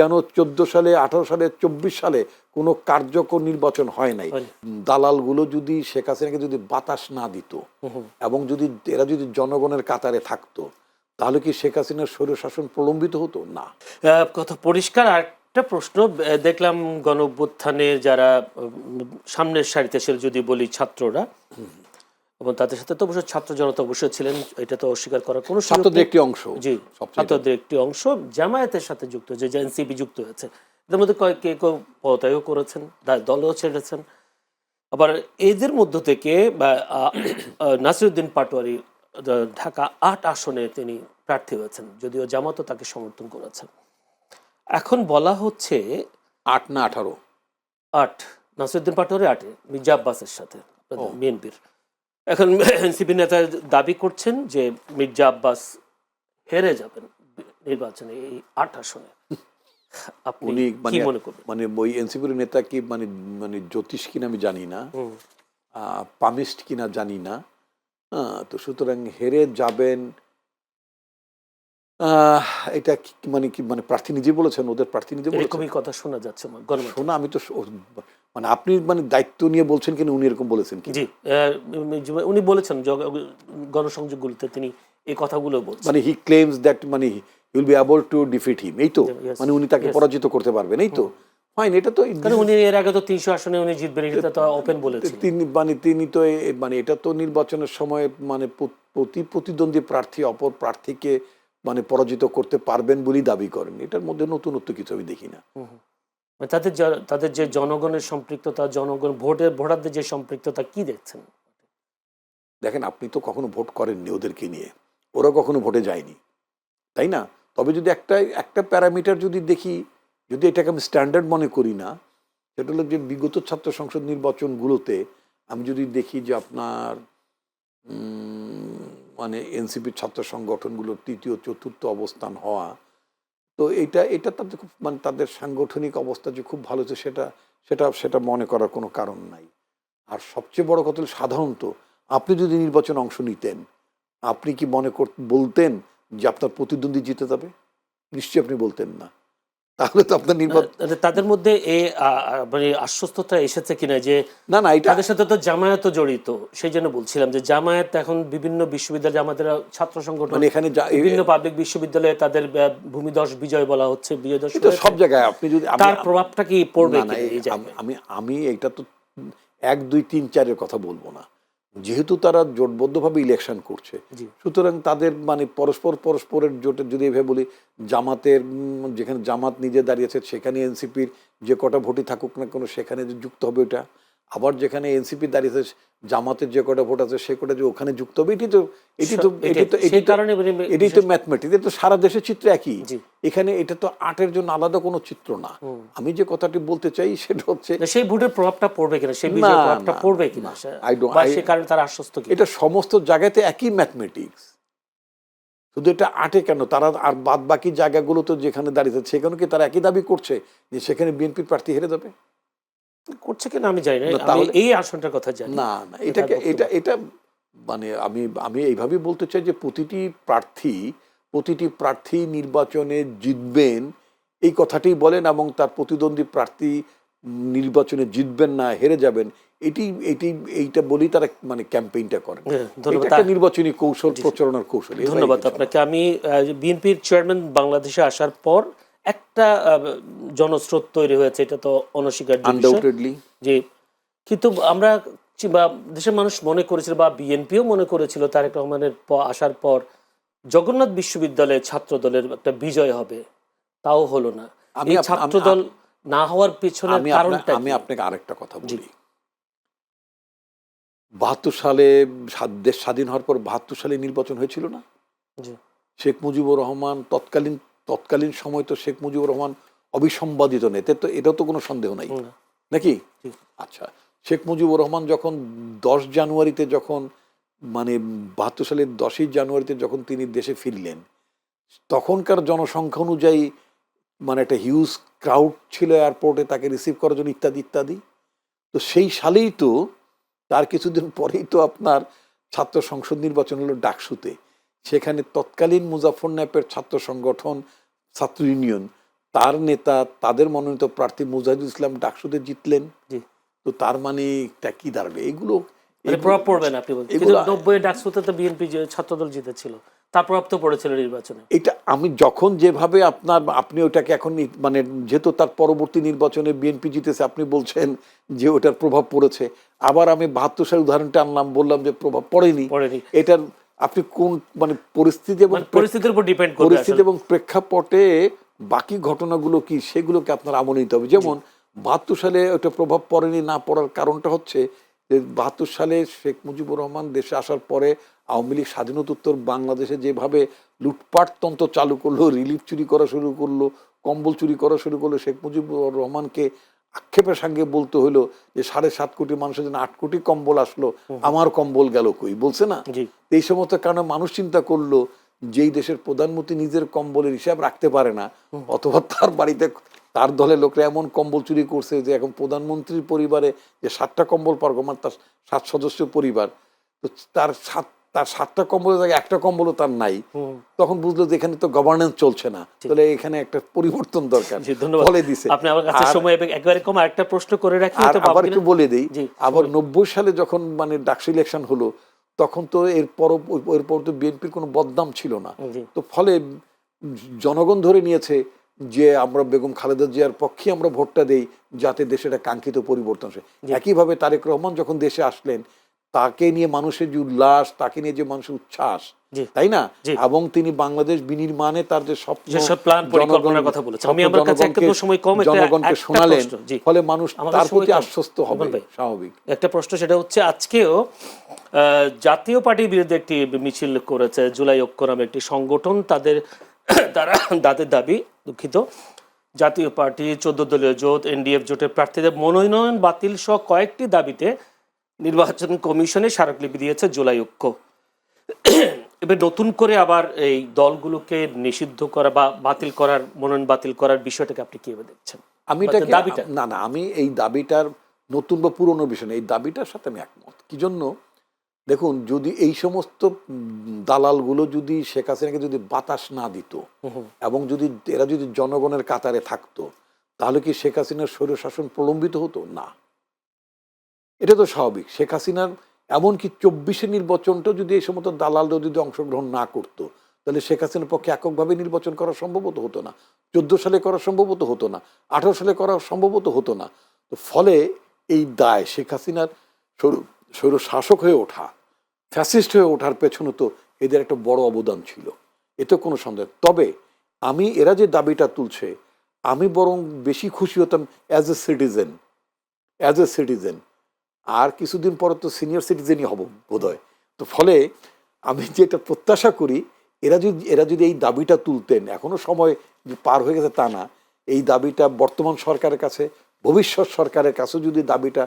কেন 14 সালে 18 সালে 24 সালে কোনো কার্যকর নির্বাচন হয় নাই? দালালগুলো যদি শেখ হাসিনাকে যদি বাতাস না দিত এবং যদি এরা যদি জনগণের কাতারে থাকতো, তাহলে কি শেখ হাসিনার স্বৈরশাসন প্রলম্বিত হতো না? কথা পরিষ্কার। আরেকটা প্রশ্ন দেখলাম, গণ অভ্যুত্থানের যারা সামনের সারিতে ছিল যদি বলি ছাত্ররা, এবং তাদের সাথে তো অবশ্যই ছাত্র জনতা অবশ্যই ছিলেন, এটা তো অস্বীকার করার কোনো ছাত্রদের একটি অংশ, জি ছাত্রদের একটি অংশ জামায়াতের সাথে যুক্ত হয়েছে, যে এনসিপি যুক্ত হয়েছে। এদের মধ্যে কে কেউ পদত্যাগও করেছেন, দলও ছেড়েছেন। আবার এদের মধ্য থেকে নাসিরউদ্দিন পাটোয়ারি ঢাকা 8 আসনে তিনি প্রার্থী হয়েছেন, যদিও জামাতও তাকে সমর্থন করেছেন। এখন বলা হচ্ছে 8 না 18? 8, নাসিরউদ্দিন পাটোয়ারি 8-এ মির্জা আব্বাসের সাথে বিএনপির। এখন এনসিপি নেতা দাবি করছেন যে মির্জা আব্বাস হেরে যাবেন নির্বাচনে এই 8 আসনে। আপনি কি মনে করবেন? মানে ওই এনসিপির নেতা কি মানে মানে জ্যোতিষ কিনা আমি জানি না, পামিস্ট কিনা জানি না, তো সুতরাং হেরে যাবেন এটা মানে কি মানে প্রার্থী নিজে বলেছেন, ওদের প্রার্থী নিজে বলেছেন? এরকমই কথা শোনা যাচ্ছে শোনা, আমি তো মানে আপনি মানে দায়িত্ব নিয়ে বলছেন কিনা উনি এরকম বলেছেন কি? জি, উনি বলেছেন গণসংযোগগুলোতে, তিনি এই কথাগুলো বলছেন। মানে হি ক্লেমস দ্যাট মানে he will be able to defeat হিম, এই তো? মানে উনি তাকে পরাজিত করতে পারবেন, এই তো? ফাইন, এটা তো উনি এর আগে তো 300 আসনে উনি জিতবেন, এটা তো ওপেন বলেছেন তিনি তো মানে এটা তো নির্বাচনের সময় মানে প্রতিদ্বন্দ্বী প্রার্থী অপর প্রার্থীকে মানে পরাজিত করতে পারবেন বলেই দাবি করেন। এটার মধ্যে নতুনত্ব কিছু আমি দেখি না। তাদের যে জনগণের সম্পৃক্ততা, জনগণ ভোটারদের যে সম্পৃক্ততা, কি দেখছেন? দেখেন, আপনি তো কখনো ভোট করেননি ওদেরকে নিয়ে, ওরা কখনো ভোটে যায়নি, তাই না? তবে যদি একটা প্যারামিটার যদি দেখি, যদি এটাকে আমি স্ট্যান্ডার্ড মনে করি না, সেটা হলো যে বিগত ছাত্র সংসদ নির্বাচনগুলোতে আমি যদি দেখি যে আপনার মানে এনসিপির ছাত্র সংগঠনগুলো তৃতীয় চতুর্থ অবস্থান হওয়া, তো এটা তাদের খুব মানে তাদের সাংগঠনিক অবস্থা যে খুব ভালো, সেটা সেটা সেটা মনে করার কোনো কারণ নাই। আর সবচেয়ে বড় কথা হলো, সাধারণত আপনি যদি নির্বাচনে অংশ নিতেন, আপনি কি বলতেন যে আপনার প্রতিদ্বন্দ্বী জিতে যাবে? নিশ্চয়ই আপনি বলতেন না। তাহলে তো আপনার তাদের মধ্যে এই মানে আশ্বস্ততা এসেছে কিনা যে না তাদের সাথে তো জামায়াত জড়িত, সেই জন্য বলছিলাম যে জামায়াত এখন বিভিন্ন বিশ্ববিদ্যালয়ে, আমাদের ছাত্র সংগঠন মানে এখানে বিভিন্ন পাবলিক বিশ্ববিদ্যালয়ে তাদের ভূমিধস বিজয় বলা হচ্ছে, বিজয় দশমী, সব জায়গায় আপনি যদি তার প্রভাবটা কি পড়বে? আমি এটা তো 1, 2, 3, 4-এর কথা বলবো না, যেহেতু তারা জোটবদ্ধভাবে ইলেকশন করছে, সুতরাং তাদের মানে পরস্পরের জোটের, যদি এভাবে বলি, জামাতের যেখানে জামাত নিজে দাঁড়িয়েছে সেখানে এনসিপির যে কটা ভোটই থাকুক না কোনো, সেখানে যুক্ত হবে ওটা। আবার যেখানে এনসিপি দাঁড়িয়েছে জামাতের যে কটা ভোট আছে সে কটা যে ওখানে যুক্ত হবে, এটাই তো ম্যাথমেটিক্স। এটা তো সারা দেশের চিত্র একই। এখানে এটা তো 8-এর জন্য আলাদা কোনো চিত্র না। আমি যে কথাটি বলতে চাই সেটা হচ্ছে সেই ভোটের প্রভাবটা পড়বে কিনা, সেই বিজয়ের প্রভাবটা পড়বে কিনা, সেই কারণে তার আশ্বস্ত কি? এটা সমস্ত জায়গাতে একই ম্যাথমেটিক্স, শুধু এটা 8-এ কেন, তারা আর বাদ বাকি জায়গাগুলো তো যেখানে দাঁড়িয়েছে সেখানে কি তারা একই দাবি করছে যে সেখানে বিএনপির প্রার্থী হেরে যাবে? করছে কিনা আমি জানি না, আমি এই আসনটার কথা জানি না। এটা মানে আমি এইভাবেই বলতে চাই যে প্রতিটি প্রার্থী নির্বাচনে জিতবেন এই কথাটাই বলেন, এবং তার প্রতিদ্বন্দ্বী প্রার্থী নির্বাচনে জিতবেন না, হেরে যাবেন, এইটা বলেই তারা মানে ক্যাম্পেইনটা করেন। এটা নির্বাচনী কৌশল, প্রচারণার কৌশল। ধন্যবাদ আপনাকে। আমি বিএনপির চেয়ারম্যান বাংলাদেশে আসার পর একটা জনস্রোত তৈরি হয়েছে, এটা তো অনস্বীকার্য আনডাউটেডলি, যে কিন্তু আমরা বা দেশের মানুষ মনে করেছিল, বা বিএনপিও মনে করেছিল তারেক রহমানের আসার পর জগন্নাথ বিশ্ববিদ্যালয়ে ছাত্র দলের একটা বিজয় হবে, তাও হলো না। এই ছাত্র দল না হওয়ার পিছনে কারণটা আমি আপনাকে আরেকটা কথা বলি। 72 সালে দেশ স্বাধীন হওয়ার পর 72 সালে নির্বাচন হয়েছিল না? শেখ মুজিবুর রহমান তৎকালীন সময় তো শেখ মুজিবুর রহমান অবিসম্বাদিত নেতা, তো এটাও তো কোনো সন্দেহ নাই নাকি? আচ্ছা, শেখ মুজিবুর রহমান যখন 10 জানুয়ারিতে যখন মানে 72 সালের 10ই জানুয়ারিতে যখন তিনি দেশে ফিরলেন, তখনকার জনসংখ্যা অনুযায়ী মানে একটা হিউজ ক্রাউড ছিল এয়ারপোর্টে তাকে রিসিভ করার জন্য, ইত্যাদি ইত্যাদি। তো সেই সালেই তো, তার কিছুদিন পরেই তো আপনার ছাত্র সংসদ নির্বাচন হলো ডাকসুতে। সেখানে তৎকালীন মুজাফফর নায়েবের ছাত্র সংগঠন ছাত্র ইউনিয়ন তার নেতা, তাদের মনোনীত প্রার্থী মুজাহিদুল ইসলাম ডাকসুতে জিতলেন, জি, তো তার মানে এটা কি দাঁড়াবে? এগুলো মানে প্রভাব পড়বে না আপনি বলছেন, কিন্তু 90 ডাকসুতে তো বিএনপি ছাত্রদল জিতেছিল, তার প্রভাব তো পড়েছিল নির্বাচনে। এটা আমি যখন যেভাবে আপনি ওটাকে এখন মানে যেহেতু তার পরবর্তী নির্বাচনে বিএনপি জিতেছে, আপনি বলছেন যে ওটার প্রভাব পড়েছে। আবার আমি 72 সালের উদাহরণটা আনলাম, বললাম যে প্রভাব পড়েনি। এটার আপনি কোন মানে পরিস্থিতি এবং পরিস্থিতির উপর ডিপেন্ড করবে, পরিস্থিতি এবং প্রেক্ষাপটে বাকি ঘটনাগুলো কি সেগুলোকে আপনার আমলে নিতে হবে। যেমন 72 সালে ওটা প্রভাব পড়েনি, না পড়ার কারণটা হচ্ছে যে 72 সালে শেখ মুজিবুর রহমান দেশে আসার পরে আওয়ামী লীগ স্বাধীনোত্তর বাংলাদেশে যেভাবে লুটপাট তন্ত্র চালু করলো, রিলিফ চুরি করা শুরু করলো, কম্বল চুরি করা শুরু করলো, শেখ মুজিবুর রহমানকে আক্ষেপের সঙ্গে বলতে হলো যে 7.5 কোটি মানুষের জন্য 8 কোটি কম্বল আসলো, আমার কম্বল গেল কই, বলছে না? এই সমস্ত কারণে মানুষ চিন্তা করলো যেই দেশের প্রধানমন্ত্রী নিজের কম্বলের হিসাব রাখতে পারে না, অথবা তার বাড়িতে তার দলের লোকরা এমন কম্বল চুরি করছে যে এখন প্রধানমন্ত্রীর পরিবারে যে 7টা কম্বল পার মানে তার 7 সদস্য পরিবার, তো তার 7টা কম্বলের জায়গায় একটা কম্বলও তার নাই, তখন বুঝলো যে এখানে তো গভর্নেন্স চলছে না, তাহলে এখানে একটা পরিবর্তন দরকার। বলে দিছে। আপনি আমার কাছে সময় একবারে কম আরেকটা প্রশ্ন করে রাখি, তো আবার একটু বলে দেই, আবার 90 সালে যখন মানে ডাকসু ইলেকশন হলো, তখন তো এরপর তো বিএনপির কোনো বদনাম ছিল না, তো ফলে জনগণ ধরে নিয়েছে যে আমরা বেগম খালেদা জিয়ার পক্ষে আমরা ভোটটা দেই যাতে দেশে একটা কাঙ্ক্ষিত পরিবর্তন আসে। একইভাবে তারেক রহমান যখন দেশে আসলেন, তাকে নিয়ে মানুষের যে উল্লাস, তাকে নিয়ে যে মানুষের উচ্ছ্বাস, তাই না? এবং তিনি বাংলাদেশ বিনির্মাণে তার যে জনগণকে শোনালেন, ফলে মানুষ তার প্রতি আশ্বস্ত হবে। স্বাভাবিক একটা প্রশ্ন, সেটা হচ্ছে আজকেও জাতীয় পার্টির বিরুদ্ধে একটি মিছিল করেছে জুলাই ঐক্য নামে একটি সংগঠন। তাদের দাবি, দুঃখিত, জাতীয় পার্টি, 14 দলীয় জোট, এনডিএফ জোটের প্রার্থীদের মনোনয়ন বাতিল সহ কয়েকটি দাবিতে নির্বাচন কমিশনে স্মারকলিপি দিয়েছে জুলাই ঐক্য। এবার নতুন করে আবার এই দলগুলোকে নিষিদ্ধ করা বা বাতিল করার, মনোনয়ন বাতিল করার বিষয়টাকে আপনি কিভাবে দেখছেন? আমি আমি এই দাবিটার নতুন বা পুরনো বিষয়, এই দাবিটার সাথে আমি একমত। কি জন্য? দেখুন, যদি এই সমস্ত দালালগুলো যদি শেখ হাসিনাকে যদি বাতাস না দিত এবং যদি এরা যদি জনগণের কাতারে থাকতো, তাহলে কি শেখ হাসিনার স্বৈরশাসন প্রলম্বিত হতো না? এটা তো স্বাভাবিক। শেখ হাসিনার এমনকি 24-এর নির্বাচনটা যদি এই সমস্ত দালালরা যদি অংশগ্রহণ না করতো, তাহলে শেখ হাসিনার পক্ষে এককভাবে নির্বাচন করা সম্ভবত হতো না, 14 সালে করা সম্ভবত হতো না, 18 সালে করা সম্ভবত হতো না। তো ফলে এই দায়, শেখ হাসিনার স্বৈরশাসক হয়ে ওঠা, ফ্যাসিস্ট হয়ে ওঠার পেছনে তো এদের একটা বড় অবদান ছিল, এতে কোনো সন্দেহ। তবে আমি এরা যে দাবিটা তুলছে, আমি বরং বেশি খুশি হতাম অ্যাজ এ সিটিজেন। আর কিছুদিন পরে তো সিনিয়র সিটিজেনই হব বোধহয়। তো ফলে আমি যেটা প্রত্যাশা করি, এরা যদি এই দাবিটা তুলতেন, এখনো সময় পার হয়ে গেছে তা না, এই দাবিটা বর্তমান সরকারের কাছে, ভবিষ্যৎ সরকারের কাছে যদি দাবিটা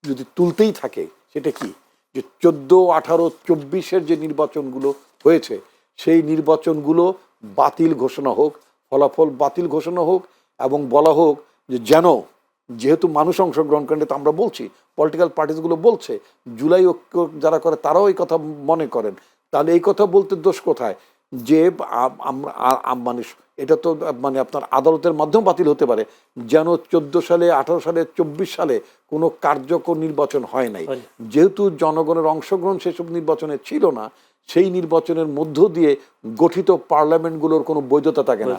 যদি তুলতেই থাকে, সেটা কি? যে 14, 18, 24-এর যে নির্বাচনগুলো হয়েছে, সেই নির্বাচনগুলো বাতিল ঘোষণা হোক, ফলাফল বাতিল ঘোষণা হোক, এবং বলা হোক যে যেহেতু মানুষ অংশগ্রহণ করেন, তো আমরা বলছি, পলিটিক্যাল পার্টিসগুলো বলছে, জুলাই ঐক্য যারা করে তারাও এই কথা মনে করেন, তাহলে এই কথা বলতে দোষ কোথায়? যে আমরা মানে এটা তো মানে আপনার আদালতের মাধ্যমে বাতিল হতে পারে, যেন 14 সালে, 18 সালে, 24 সালে কোনো কার্যকর নির্বাচন হয় নাই। যেহেতু জনগণের অংশগ্রহণ সেসব নির্বাচনে ছিল না, সেই নির্বাচনের মধ্য দিয়ে গঠিত পার্লামেন্টগুলোর কোনো বৈধতা থাকে না।